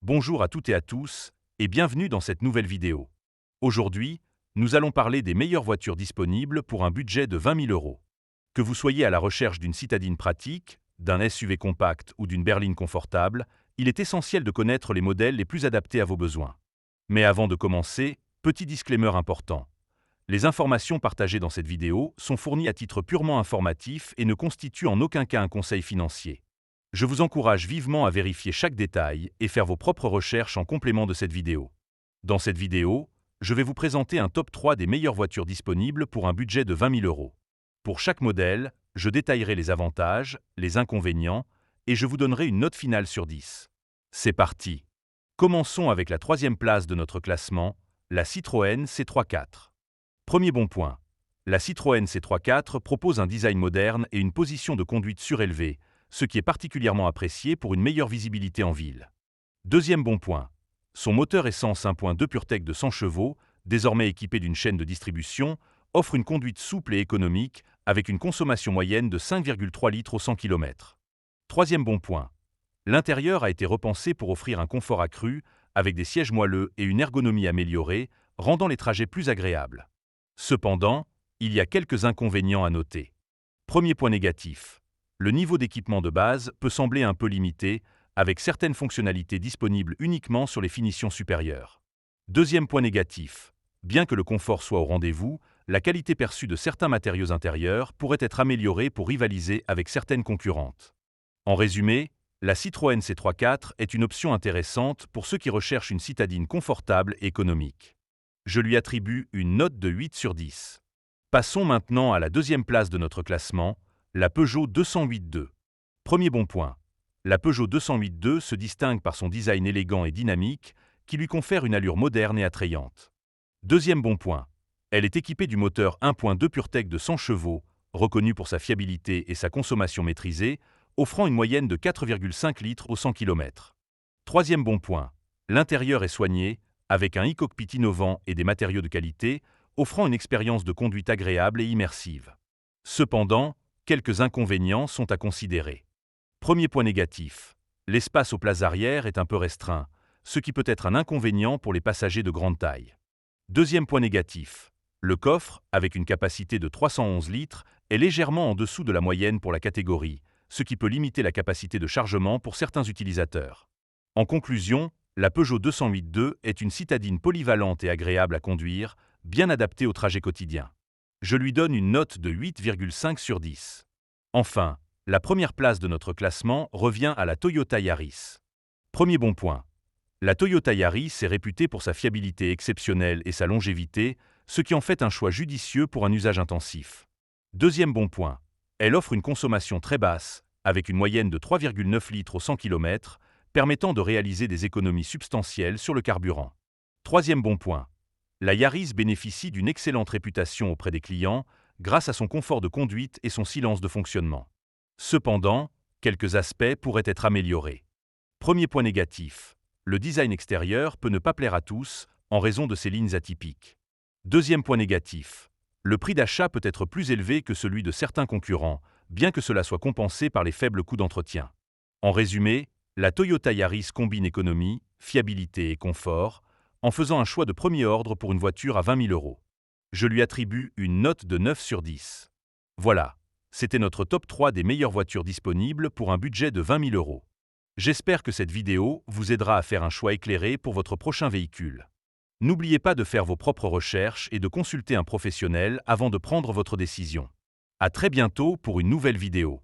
Bonjour à toutes et à tous, et bienvenue dans cette nouvelle vidéo. Aujourd'hui, nous allons parler des meilleures voitures disponibles pour un budget de 20 000 euros. Que vous soyez à la recherche d'une citadine pratique, d'un SUV compact ou d'une berline confortable, il est essentiel de connaître les modèles les plus adaptés à vos besoins. Mais avant de commencer, petit disclaimer important. Les informations partagées dans cette vidéo sont fournies à titre purement informatif et ne constituent en aucun cas un conseil financier. Je vous encourage vivement à vérifier chaque détail et faire vos propres recherches en complément de cette vidéo. Dans cette vidéo, je vais vous présenter un top 3 des meilleures voitures disponibles pour un budget de 20 000 euros. Pour chaque modèle, je détaillerai les avantages, les inconvénients, et je vous donnerai une note finale sur 10. C'est parti! Commençons avec la troisième place de notre classement, la Citroën C3 4. Premier bon point. La Citroën C3 4 propose un design moderne et une position de conduite surélevée, ce qui est particulièrement apprécié pour une meilleure visibilité en ville. Deuxième bon point. Son moteur essence 1.2 PureTech de 100 chevaux, désormais équipé d'une chaîne de distribution, offre une conduite souple et économique avec une consommation moyenne de 5,3 litres au 100 km. Troisième bon point. L'intérieur a été repensé pour offrir un confort accru avec des sièges moelleux et une ergonomie améliorée, rendant les trajets plus agréables. Cependant, il y a quelques inconvénients à noter. Premier point négatif. Le niveau d'équipement de base peut sembler un peu limité, avec certaines fonctionnalités disponibles uniquement sur les finitions supérieures. Deuxième point négatif. Bien que le confort soit au rendez-vous, la qualité perçue de certains matériaux intérieurs pourrait être améliorée pour rivaliser avec certaines concurrentes. En résumé, la Citroën C3 4 est une option intéressante pour ceux qui recherchent une citadine confortable et économique. Je lui attribue une note de 8 sur 10. Passons maintenant à la deuxième place de notre classement, la Peugeot 208-2. Premier bon point. La Peugeot 208-2 se distingue par son design élégant et dynamique qui lui confère une allure moderne et attrayante. Deuxième bon point. Elle est équipée du moteur 1.2 PureTech de 100 chevaux, reconnu pour sa fiabilité et sa consommation maîtrisée, offrant une moyenne de 4,5 litres au 100 km. Troisième bon point. L'intérieur est soigné, avec un e-cockpit innovant et des matériaux de qualité, offrant une expérience de conduite agréable et immersive. Cependant, quelques inconvénients sont à considérer. Premier point négatif. L'espace aux places arrière est un peu restreint, ce qui peut être un inconvénient pour les passagers de grande taille. Deuxième point négatif. Le coffre, avec une capacité de 311 litres, est légèrement en dessous de la moyenne pour la catégorie, ce qui peut limiter la capacité de chargement pour certains utilisateurs. En conclusion, la Peugeot 208-2 est une citadine polyvalente et agréable à conduire, bien adaptée au trajet quotidien. Je lui donne une note de 8,5 sur 10. Enfin, la première place de notre classement revient à la Toyota Yaris. Premier bon point. La Toyota Yaris est réputée pour sa fiabilité exceptionnelle et sa longévité, ce qui en fait un choix judicieux pour un usage intensif. Deuxième bon point. Elle offre une consommation très basse, avec une moyenne de 3,9 litres au 100 km, permettant de réaliser des économies substantielles sur le carburant. Troisième bon point. La Yaris bénéficie d'une excellente réputation auprès des clients grâce à son confort de conduite et son silence de fonctionnement. Cependant, quelques aspects pourraient être améliorés. Premier point négatif. Le design extérieur peut ne pas plaire à tous en raison de ses lignes atypiques. Deuxième point négatif. Le prix d'achat peut être plus élevé que celui de certains concurrents, bien que cela soit compensé par les faibles coûts d'entretien. En résumé, la Toyota Yaris combine économie, fiabilité et confort, en faisant un choix de premier ordre pour une voiture à 20 000 euros. Je lui attribue une note de 9 sur 10. Voilà, c'était notre top 3 des meilleures voitures disponibles pour un budget de 20 000 euros. J'espère que cette vidéo vous aidera à faire un choix éclairé pour votre prochain véhicule. N'oubliez pas de faire vos propres recherches et de consulter un professionnel avant de prendre votre décision. À très bientôt pour une nouvelle vidéo.